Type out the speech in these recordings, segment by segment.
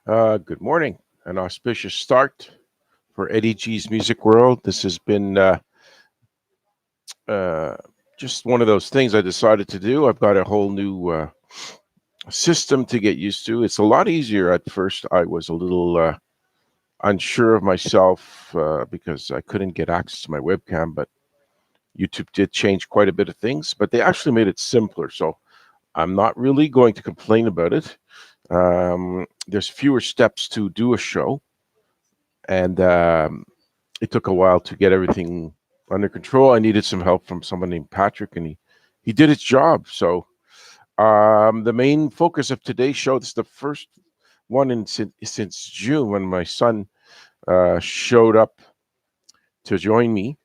Good morning. An auspicious start for Eddie G's Music World. This has been uh, just one of those things I decided to do. I've got a whole new system to get used to. It's a lot easier at first. I was a little unsure of myself because I couldn't get access to my webcam, but YouTube did change quite a bit of things, but they actually made it simpler. So I'm not really going to complain about it. There's fewer steps to do a show, and it took a while to get everything under control. I needed some help from someone named Patrick, and he did his job. So the main focus of today's show, this is the first one since June when my son showed up to join me.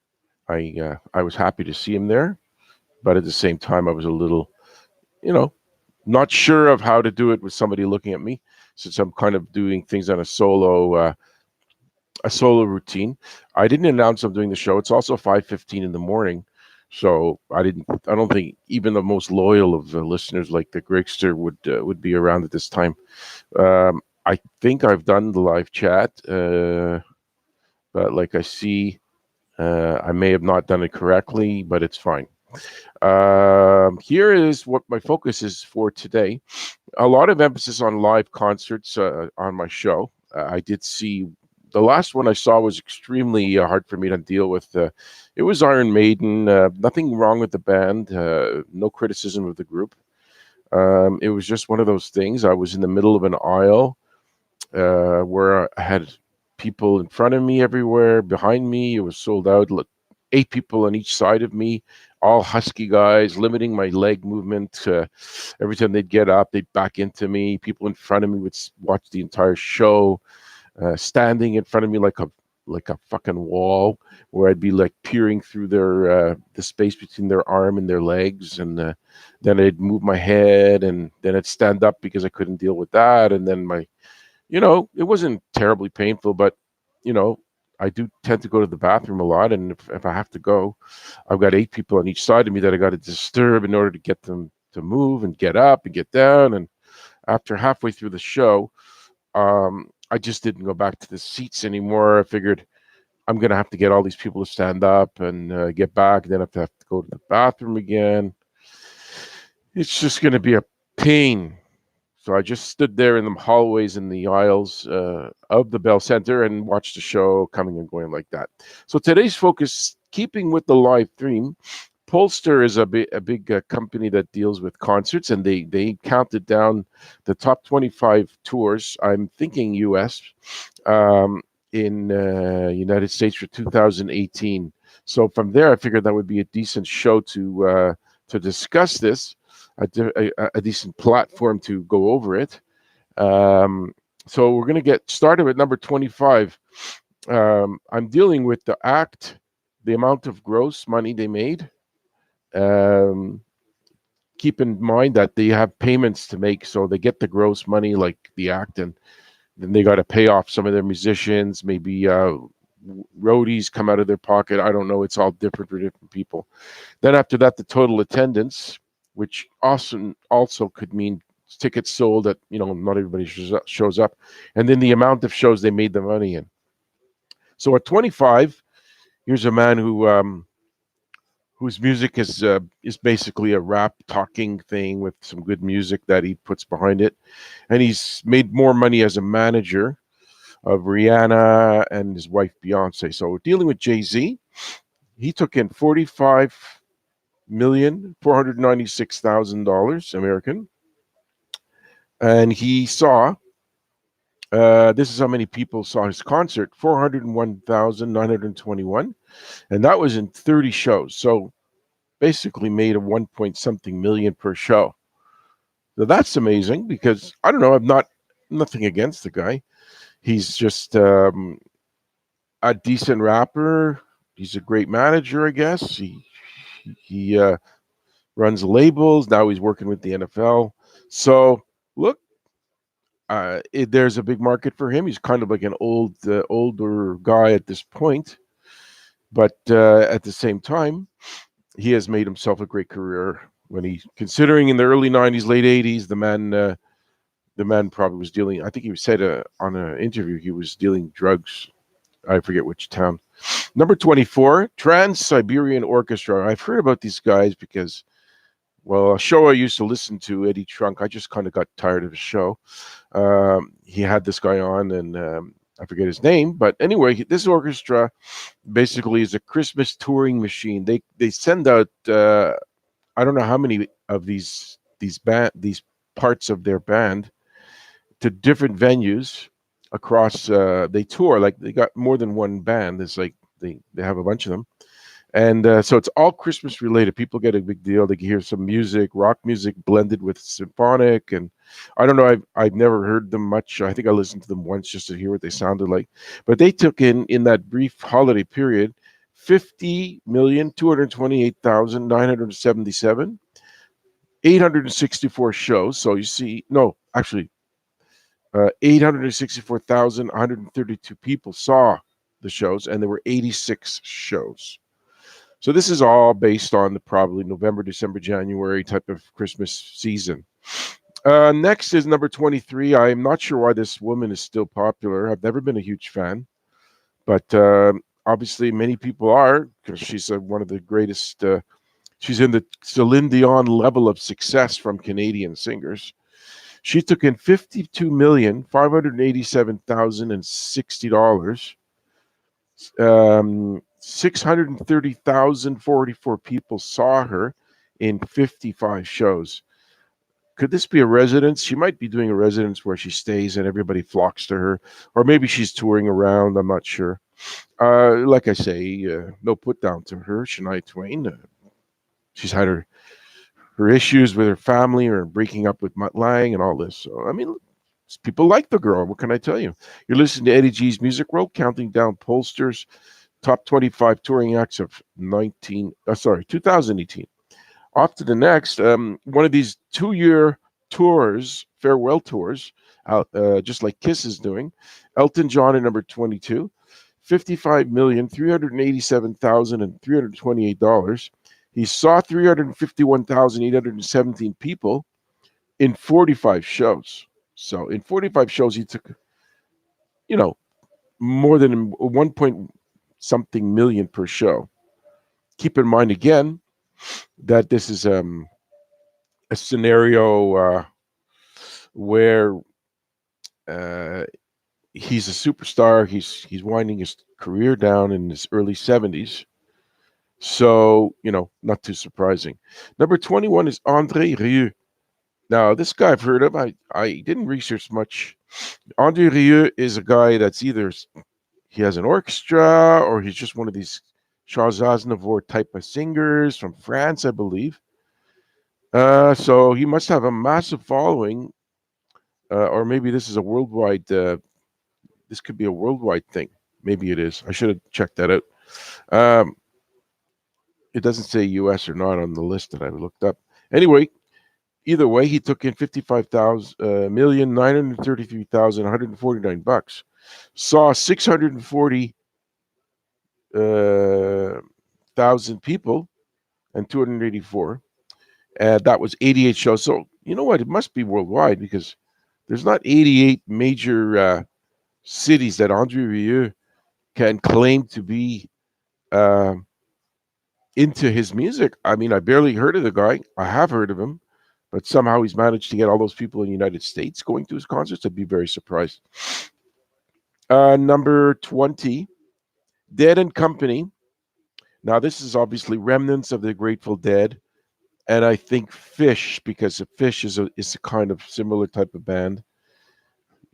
I was happy to see him there, but at the same time, I was a little, you know, not sure of how to do it with somebody looking at me, since I'm kind of doing things on a solo routine. I didn't announce I'm doing the show. It's also 5:15 in the morning, so I didn't. I don't think even the most loyal of the listeners, like the Gregster, would be around at this time. I think I've done the live chat, but like I see, I may have not done it correctly, but it's fine. Here is what my focus is for today. A lot of emphasis on live concerts on my show. I did see the last one I saw was extremely hard for me to deal with. It was Iron Maiden. Nothing wrong with the band. No criticism of the group. It was just one of those things. I was in the middle of an aisle where I had people in front of me everywhere, behind me. It was sold out. 8 people on each side of me, all husky guys, limiting my leg movement. Every time they'd get up, they'd back into me. People in front of me would watch the entire show, standing in front of me like a fucking wall, where I'd be like peering through their the space between their arm and their legs, and then I'd move my head, and then I'd stand up because I couldn't deal with that, and then it wasn't terribly painful, but you know, I do tend to go to the bathroom a lot, and if I have to go, I've got 8 people on each side of me that I got to disturb in order to get them to move and get up and get down. And after halfway through the show, I just didn't go back to the seats anymore. I figured I'm gonna have to get all these people to stand up and get back, and then I have to go to the bathroom again. It's just gonna be a pain. So I just stood there in the hallways and the aisles of the Bell Center and watched the show coming and going like that. So today's focus, keeping with the live theme, Pollster is a big company that deals with concerts, and they counted down the top 25 tours. I'm thinking U.S. In United States for 2018. So from there, I figured that would be a decent show to discuss this, a decent platform to go over it. Um, so we're going to get started with number 25. I'm dealing with the act, the amount of gross money they made. Um, Keep in mind that they have payments to make, so they get the gross money like the act, and then they got to pay off some of their musicians. Maybe roadies come out of their pocket. I don't know. It's all different for different people. Then after that, the total attendance, which also could mean tickets sold that not everybody shows up, and then the amount of shows they made the money in. So at 25, here's a man whose music is basically a rap talking thing with some good music that he puts behind it, and he's made more money as a manager of Rihanna and his wife Beyonce. So we're dealing with Jay-Z. He took in $45,496,000 American, and he saw. This is how many people saw his concert: 401,921, and that was in 30 shows. So basically, made a 1 point something million per show. So that's amazing because I don't know. I'm not nothing against the guy. He's just a decent rapper. He's a great manager, I guess. He runs labels. Now he's working with the NFL. So look, there's a big market for him. He's kind of like an older guy at this point, but at the same time, he has made himself a great career. When he considering in the early '90s, late '80s, the man The man probably was dealing. I think he said on an interview he was dealing drugs. I forget which town. Number 24, Trans Siberian Orchestra. I've heard about these guys because, well, a show I used to listen to, Eddie Trunk, I just kind of got tired of his show. He had this guy on, and I forget his name, but anyway, this orchestra basically is a Christmas touring machine. They send out I don't know how many of these parts of their band to different venues across. They tour like they got more than one band. It's like they have a bunch of them, and so it's all Christmas related. People get a big deal. They can hear some music, rock music blended with symphonic, and I don't know. I've never heard them much. I think I listened to them once just to hear what they sounded like. But they took in that brief holiday period 50,228,977, 864 shows. So you see, no, actually, 864,132 people saw the shows, and there were 86 shows. So this is all based on the probably November, December, January type of Christmas season. Next is number 23. I'm not sure why this woman is still popular. I've never been a huge fan, but obviously many people are because she's one of the greatest. She's in the Celine Dion level of success from Canadian singers. She took in $52,587,060. 630,044 people saw her in 55 shows. Could this be a residence? She might be doing a residence where she stays and everybody flocks to her, or maybe she's touring around. I'm not sure. Like I say, no put down to her, Shania Twain. She's had her issues with her family or breaking up with Mutt Lang and all this. So, I mean, people like the girl. What can I tell you? You're listening to Eddie G's Music Row, counting down Pollsters top 25 touring acts of 2018. Off to the next. One of these 2-year tours, farewell tours, just like Kiss is doing. Elton John at number 22, $55,387,328. He saw 351,817 people in 45 shows. So in 45 shows, he took, more than 1 point something million per show. Keep in mind again that this is a scenario where he's a superstar. He's winding his career down in his early 70s. So, not too surprising. Number 21 is André Rieu. Now, this guy I've heard of. I didn't research much. André Rieu is a guy that's either he has an orchestra or he's just one of these Charles Aznavour type of singers from France, I believe. So he must have a massive following, or maybe this is a worldwide. This could be a worldwide thing. Maybe it is. I should have checked that out. It doesn't say U.S. or not on the list that I looked up. Anyway, either way, he took in $55,933,149. Saw 640,000 people and 284. That was 88 shows. So you know what? It must be worldwide because there's not 88 major cities that André Rieu can claim to be into his music. I mean, I barely heard of the guy. I have heard of him, but somehow he's managed to get all those people in the United States going to his concerts. I'd be very surprised. Number 20, Dead and Company. Now, this is obviously remnants of the Grateful Dead, and I think Fish, because Fish is a kind of similar type of band,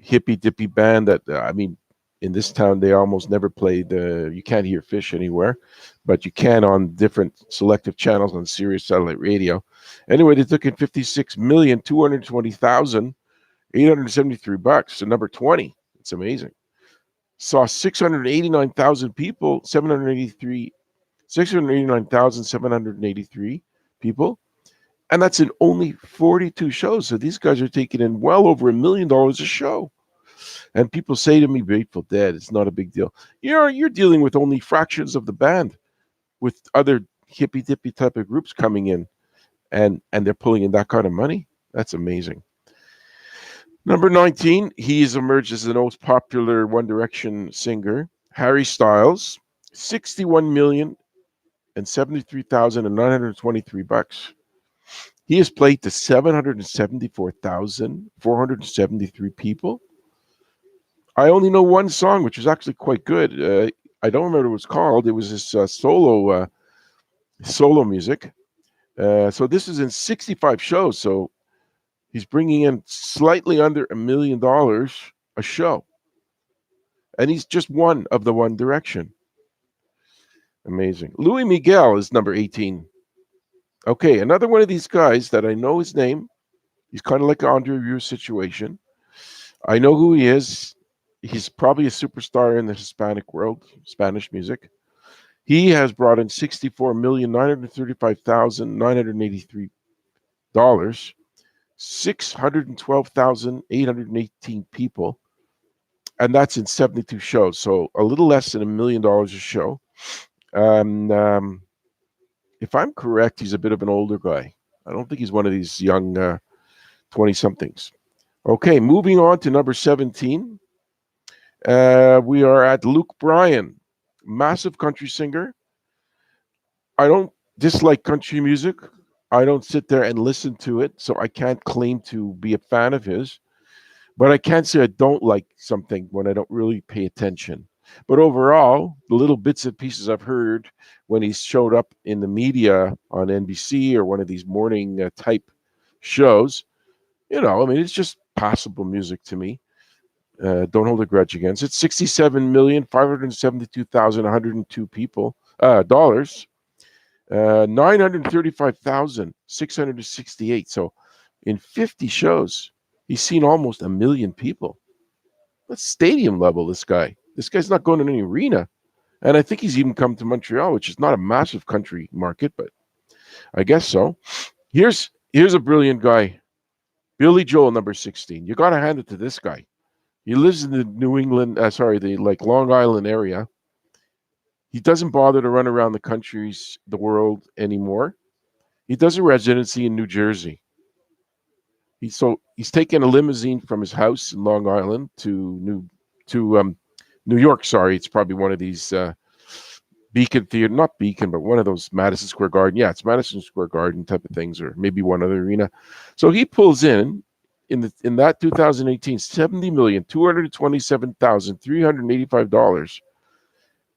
hippy dippy band that I mean, in this town they almost never played. You can't hear Fish anywhere, but you can on different selective channels on Sirius satellite radio. Anyway, they took in $56,220,873. So number 20, it's amazing. Saw 689,000 people, 689,783 people, and that's in only 42 shows. So these guys are taking in well over $1 million a show. And people say to me, Grateful Dead, it's not a big deal. You're dealing with only fractions of the band, with other hippy dippy type of groups coming in, and they're pulling in that kind of money. That's amazing. Number 19, he has emerged as the most popular One Direction singer. Harry Styles, 61 million and 73,923 bucks. He has played to 774,473 people. I only know one song, which was actually quite good. I don't remember what it was called. It was his solo music. So this is in 65 shows. So he's bringing in slightly under $1 million a show, and he's just one of the One Direction. Amazing. Louis Miguel is number 18. Okay, another one of these guys that I know his name. He's kind of like an Andre Rieu situation. I know who he is. He's probably a superstar in the Hispanic world, Spanish music. He has brought in $64,935,983, 612,818 people, and that's in 72 shows. So a little less than $1 million a show. Um, if I'm correct, he's a bit of an older guy. I don't think he's one of these young 20 somethings. Okay, moving on to number 17. We are at Luke Bryan, massive country singer. I don't dislike country music. I don't sit there and listen to it, so I can't claim to be a fan of his. But I can't say I don't like something when I don't really pay attention. But overall, the little bits and pieces I've heard when he's showed up in the media on NBC or one of these morning type shows, I mean, it's just passable music to me. Don't hold a grudge against it. 67,572,102 people dollars. 935,668. So in 50 shows, he's seen almost 1 million people. That's stadium level, this guy. This guy's not going to any arena. And I think he's even come to Montreal, which is not a massive country market, but I guess so. Here's a brilliant guy. Billy Joel, number 16. You got to hand it to this guy. He lives in the the like Long Island area. He doesn't bother to run around the world anymore. He does a residency in New Jersey. He's taken a limousine from his house in Long Island to New York. Sorry, it's probably one of these Beacon Theater, not Beacon, but one of those Madison Square Garden. Yeah, it's Madison Square Garden type of things, or maybe one other arena. So he pulls in that 2018 $70,227,385.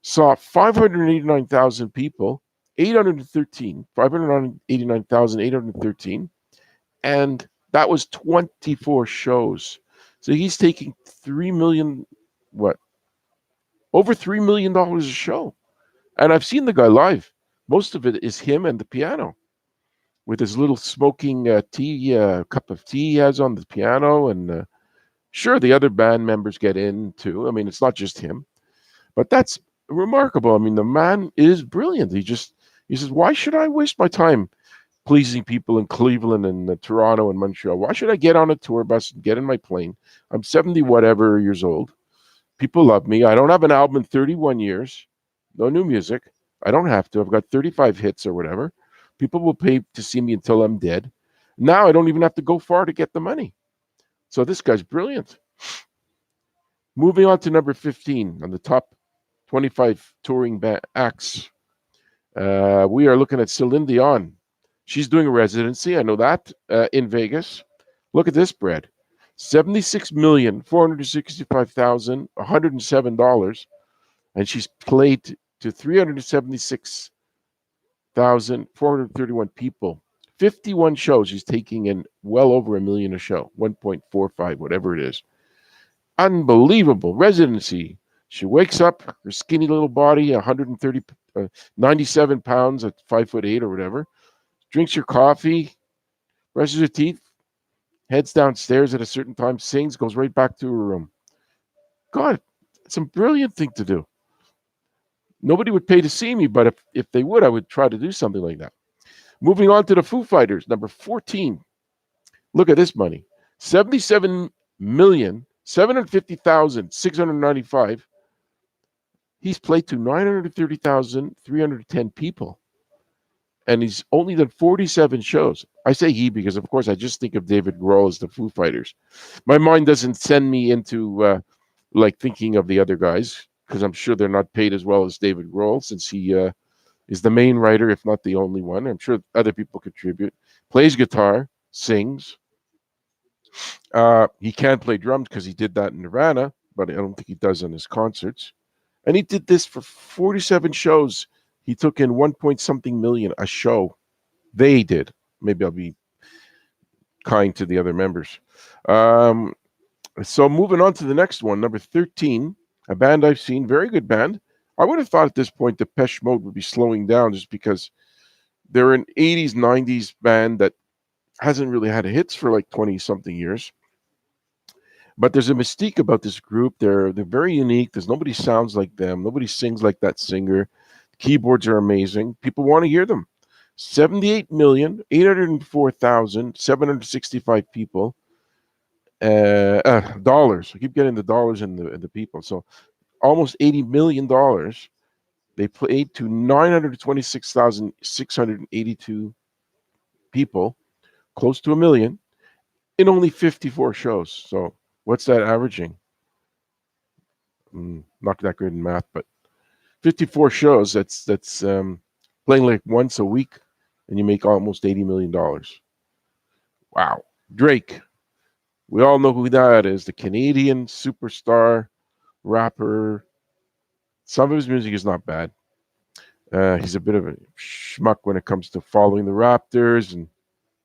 Saw 589,000 people, 589,813, and that was 24 shows. So he's taking 3 million, what, over $3 million a show. And I've seen the guy live. Most of it is him and the piano with his little smoking cup of tea he has on the piano. And sure, the other band members get in too. I mean, it's not just him, but that's remarkable. I mean, the man is brilliant. He says, why should I waste my time pleasing people in Cleveland and Toronto and Montreal? Why should I get on a tour bus and get in my plane? I'm 70 whatever years old. People love me. I don't have an album in 31 years. No new music. I don't have to. I've got 35 hits or whatever. People will pay to see me until I'm dead. Now I don't even have to go far to get the money. So this guy's brilliant. Moving on to number 15 on the top 25 touring acts. We are looking at Celine Dion. She's doing a residency. I know that in Vegas. Look at this, Brad. $76,465,107, and she's played to 376,431 people. 51 shows. She's taking in well over $1 million a show, 1.45, whatever it is. Unbelievable residency. She wakes up, her skinny little body, 97 pounds at 5'8" or whatever. Drinks her coffee, brushes her teeth, heads downstairs at a certain time, sings, goes right back to her room. God, it's a brilliant thing to do. Nobody would pay to see me, but if they would, I would try to do something like that. Moving on to the Foo Fighters, number 14. Look at this money. 77,750,695. He's played to 930,310 people. and he's only done 47 shows. I say he because, of course, I just think of David Grohl as the Foo Fighters. My mind doesn't send me into like thinking of the other guys because I'm sure they're not paid as well as David Grohl since he is the main writer, if not the only one. I'm sure other people contribute. Plays guitar, sings. He can't play drums because he did that in Nirvana, but I don't think he does on his concerts. And he did this for 47 shows. He took in 1 point something million a show. They did. Maybe I'll be kind to the other members. Um, so moving on to the next one, number 13, a band I've seen, very good band. I would have thought at this point Depeche Mode would be slowing down just because they're an 80s, 90s band that hasn't really had hits for like 20 something years. But there's a mystique about this group. They're very unique. There's nobody sounds like them. Nobody sings like that singer. Keyboards are amazing. People want to hear them. 78,804,765 people. Dollars. I keep getting the dollars and the people. So almost $80 million. They played to 926,682 people, close to a million, in only 54 shows. So what's that averaging? Not that good in math, but 54 shows. That's playing like once a week, and you make almost $80 million. Wow. Drake. We all know who that is. The Canadian superstar rapper. Some of his music is not bad. He's a bit of a schmuck when it comes to following the Raptors, and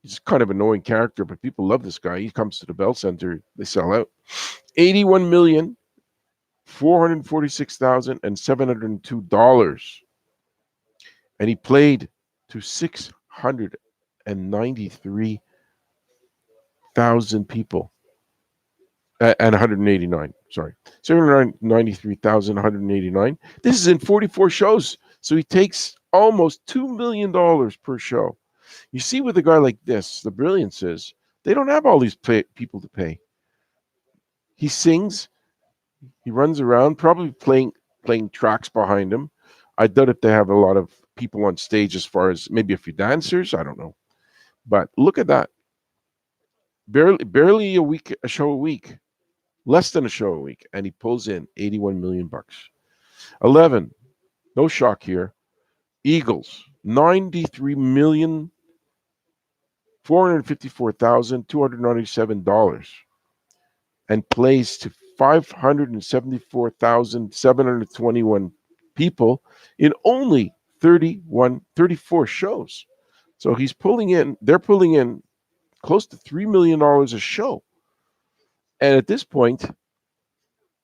he's kind of an annoying character, but people love this guy. He comes to the Bell Center, they sell out. 81,446,702, and he played to 693,000 people and 189. Sorry, 793,189. This is in 44 shows, so he takes almost $2 million per show. You see, with a guy like this, the brilliance is they don't have all these people to pay. He sings, he runs around, probably playing tracks behind him. I doubt if they have a lot of people on stage as far as maybe a few dancers. I don't know, but look at that. Barely a show a week, less than a show a week, and he pulls in 81 million bucks. 11, no shock here. Eagles, 93,454,297, and plays to 574,721 people in only 34 shows. So they're pulling in close to $3 million a show. And at this point,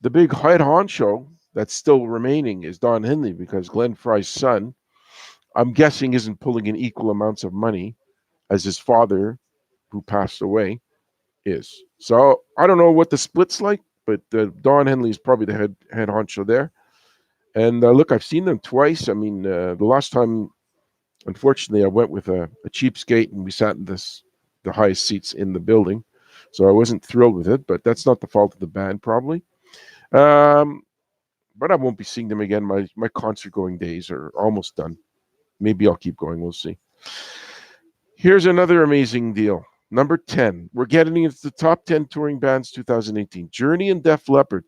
the big head honcho that's still remaining is Don Henley because Glenn Fry's son, I'm guessing, isn't pulling in equal amounts of money as his father, who passed away, is. So I don't know what the split's like, but Don Henley is probably the head honcho there. And look, I've seen them twice. I mean, the last time, unfortunately, I went with a cheapskate and we sat in the highest seats in the building. So I wasn't thrilled with it, but that's not the fault of the band, probably. Um, but I won't be seeing them again. My concert going days are almost done. Maybe I'll keep going. We'll see. Here's another amazing deal. Number 10. We're getting into the top 10 touring bands 2018. Journey and Def Leppard,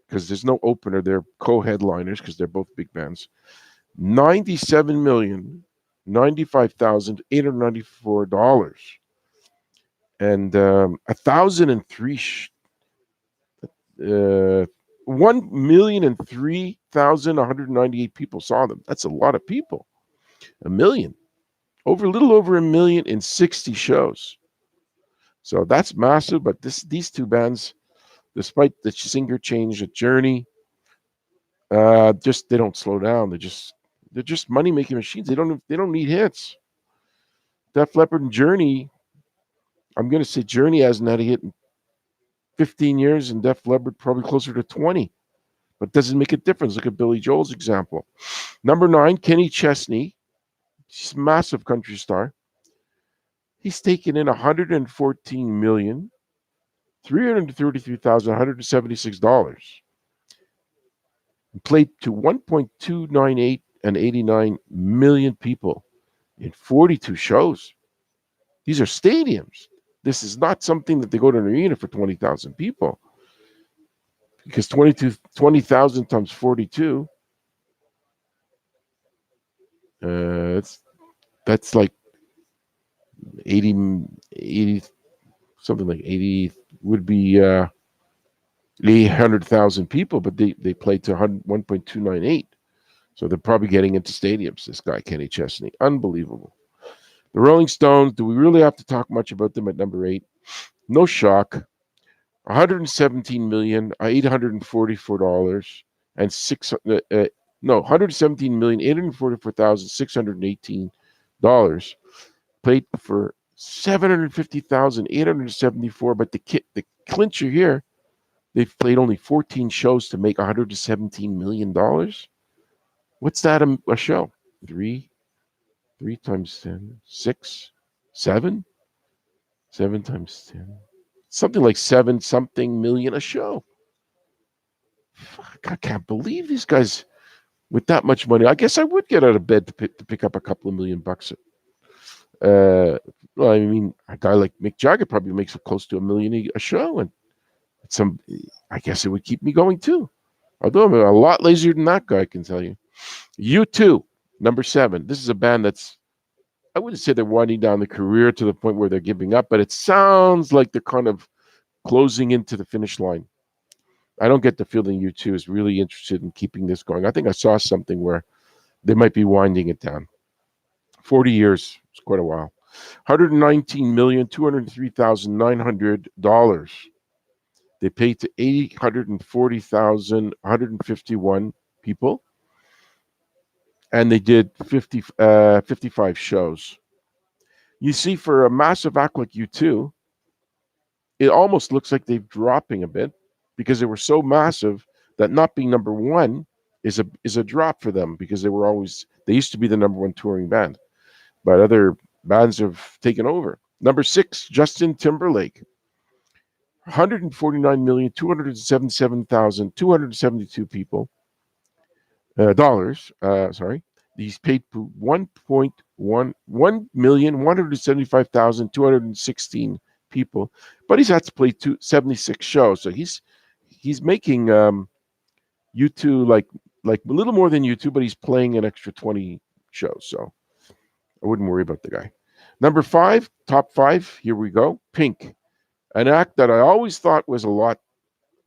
because there's no opener. They're co-headliners because they're both big bands. 97,095,894, and 1,003 1,003,198 people saw them. That's a lot of people. A million. A little over a million in 60 shows. So that's massive. But these two bands, despite the singer change at Journey, just they don't slow down. They're just money making machines. They don't need hits. Def Leppard and Journey. I'm going to say Journey hasn't had a hit in 15 years, and Def Leppard probably closer to 20. But doesn't make a difference. Look at Billy Joel's example. Number 9, Kenny Chesney. He's a massive country star. He's taken in $114,333,176 and played to 1.298 and 89 million people in 42 shows. These are stadiums. This is not something that they go to an arena for 20,000 people, because 20,000 times 42, that's like 80, 80, something like 80 would be 800,000 people, but they play to 1.298. So they're probably getting into stadiums. This guy, Kenny Chesney. Unbelievable. The Rolling Stones, do we really have to talk much about them at number 8? No shock. 117 million, $844 and no, 117 million, $844,618 played for 750,874. But the clincher here, they've played only 14 shows to make $117 million. What's that a show? Three times 10, 6, 7, 7 times 10, something like 7 something million a show. I can't believe these guys with that much money. I guess I would get out of bed to pick up a couple of $1,000,000. Well, I mean, a guy like Mick Jagger probably makes close to $1 million a show, and I guess it would keep me going too. Although I'm a lot lazier than that guy, I can tell you. U2, number 7. This is a band that's, I wouldn't say they're winding down the career to the point where they're giving up, but it sounds like they're kind of closing into the finish line. I don't get the feeling U2 is really interested in keeping this going. I think I saw something where they might be winding it down. 40 years, it's quite a while. $119,203,900. They paid to 840,151 people, and they did 55 shows. You see, for a massive act like U2, it almost looks like they're dropping a bit, because they were so massive that not being number 1 is a drop for them, because they used to be the number 1 touring band, but other bands have taken over. Number 6, Justin Timberlake, 149,277,272 people. Dollars. Sorry. He's paid 1,175,216 people, but he's had to play 76 shows. So he's making U2 like a little more than U2, but he's playing an extra 20 shows. So I wouldn't worry about the guy. Number 5, top 5. Here we go. Pink, an act that I always thought was a lot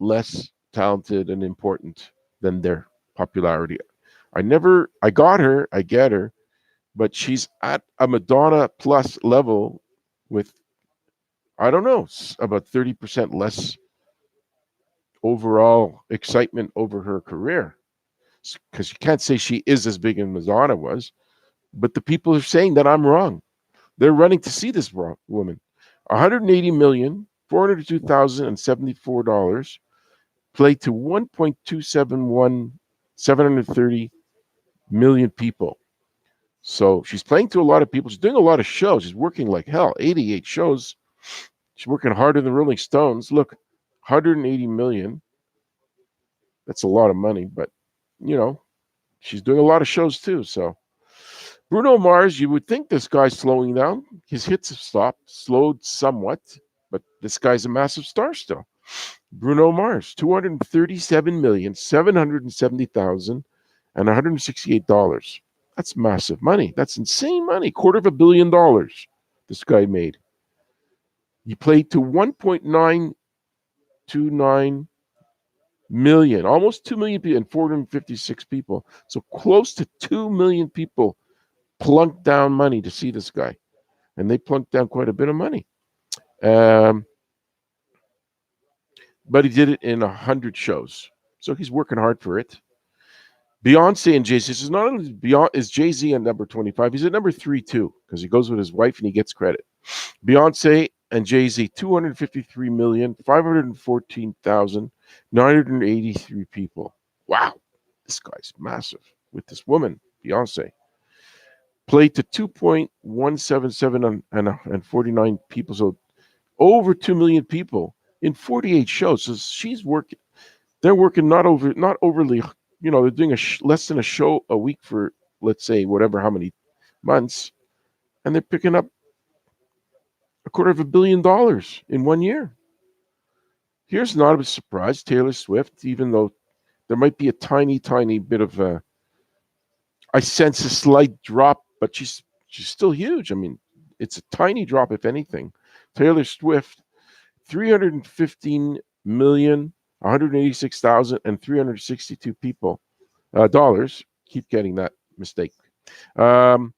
less talented and important than their popularity. I get her, but she's at a Madonna plus level with, I don't know, about 30% less overall excitement over her career. Because you can't say she is as big as Madonna was, but the people are saying that I'm wrong. They're running to see this woman. $180,402,074 played to 1.271 million people. So she's playing to a lot of people. She's doing a lot of shows. She's working like hell. 88 shows. She's working harder than Rolling Stones. Look, 180 million. That's a lot of money, but she's doing a lot of shows too. So Bruno Mars, you would think this guy's slowing down. His hits have slowed somewhat, but this guy's a massive star still. Bruno Mars, $237,770,168. That's massive money. That's insane money. $250 million this guy made. He played to 1.929 million, almost 2 million people, and 456 people. So close to 2 million people plunked down money to see this guy. And they plunked down quite a bit of money. But he did it in 100 shows. So he's working hard for it. Beyonce and Jay-Z. This is not only is Jay-Z at number 25. He's at number 3 too, because he goes with his wife and he gets credit. Beyonce and Jay-Z, 253,514,983 people. Wow, this guy's massive. With this woman, Beyonce, played to 2.177 and 49 people, so over 2 million people in 48 shows. So she's working. They're working not overly. They're doing less than a show a week for, let's say, how many months. and they're picking up $250 million in 1 year. Here's not a surprise: Taylor Swift, even though there might be a tiny, tiny bit of I sense a slight drop, but she's still huge. I mean, it's a tiny drop, if anything. Taylor Swift, 315 million, 186,000, and 362 people dollars. Keep getting that mistake. Um,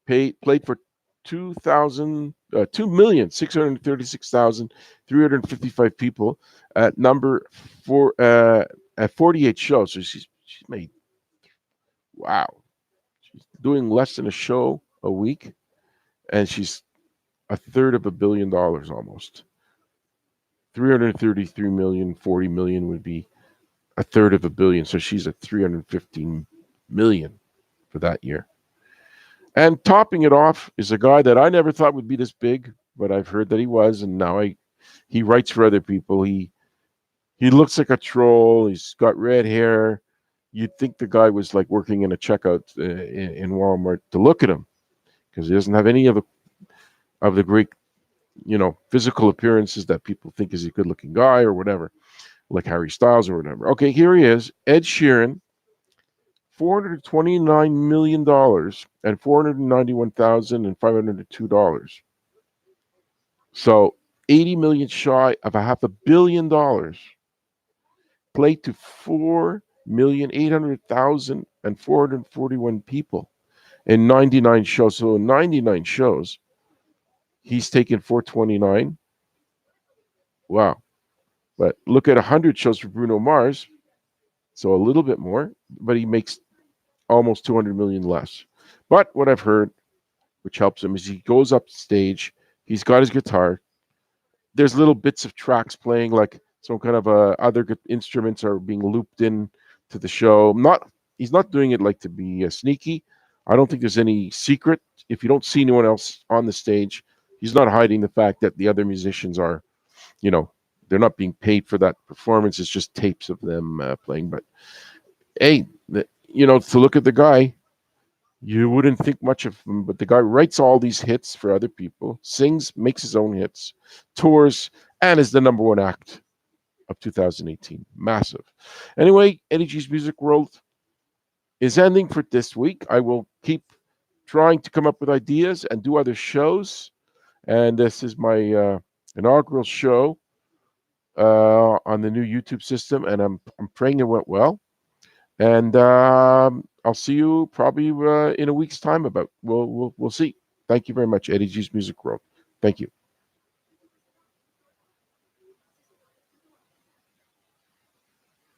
played for 2,636,355 people at number four at 48 shows. So she's made, wow. She's doing less than a show a week, and she's a third of $1 billion almost. 333 million, 40 million would be a third of a billion. So she's at 315 million for that year. And topping it off is a guy that I never thought would be this big, but I've heard that he was, and now he writes for other people. He looks like a troll. He's got red hair. You'd think the guy was like working in a checkout in Walmart to look at him, because he doesn't have any of the great, physical appearances that people think is a good-looking guy or whatever, like Harry Styles or whatever. Okay, here he is, Ed Sheeran, $429 million and 491,502. So 80 million shy of a $500 million. Played to 4,800,441 people in 99 shows. So in 99 shows, he's taken 429. Wow. But look at 100 shows for Bruno Mars. So a little bit more, but he makes almost 200 million less. But what I've heard, which helps him, is he goes up stage, he's got his guitar, there's little bits of tracks playing, like some kind of other instruments are being looped in to the show. He's not doing it like to be sneaky. I don't think there's any secret. If you don't see anyone else on the stage, he's not hiding the fact that the other musicians are, they're not being paid for that performance. It's just tapes of them playing. But hey, to look at the guy, you wouldn't think much of him, but the guy writes all these hits for other people, sings, makes his own hits, tours, and is the number one act of 2018. Massive. Anyway, Eddie G's Music World is ending for this week. I will keep trying to come up with ideas and do other shows. And this is my inaugural show on the new YouTube system, and I'm praying it went well. And I'll see you probably in a week's time. We'll see. Thank you very much, Eddie G's Music World. Thank you.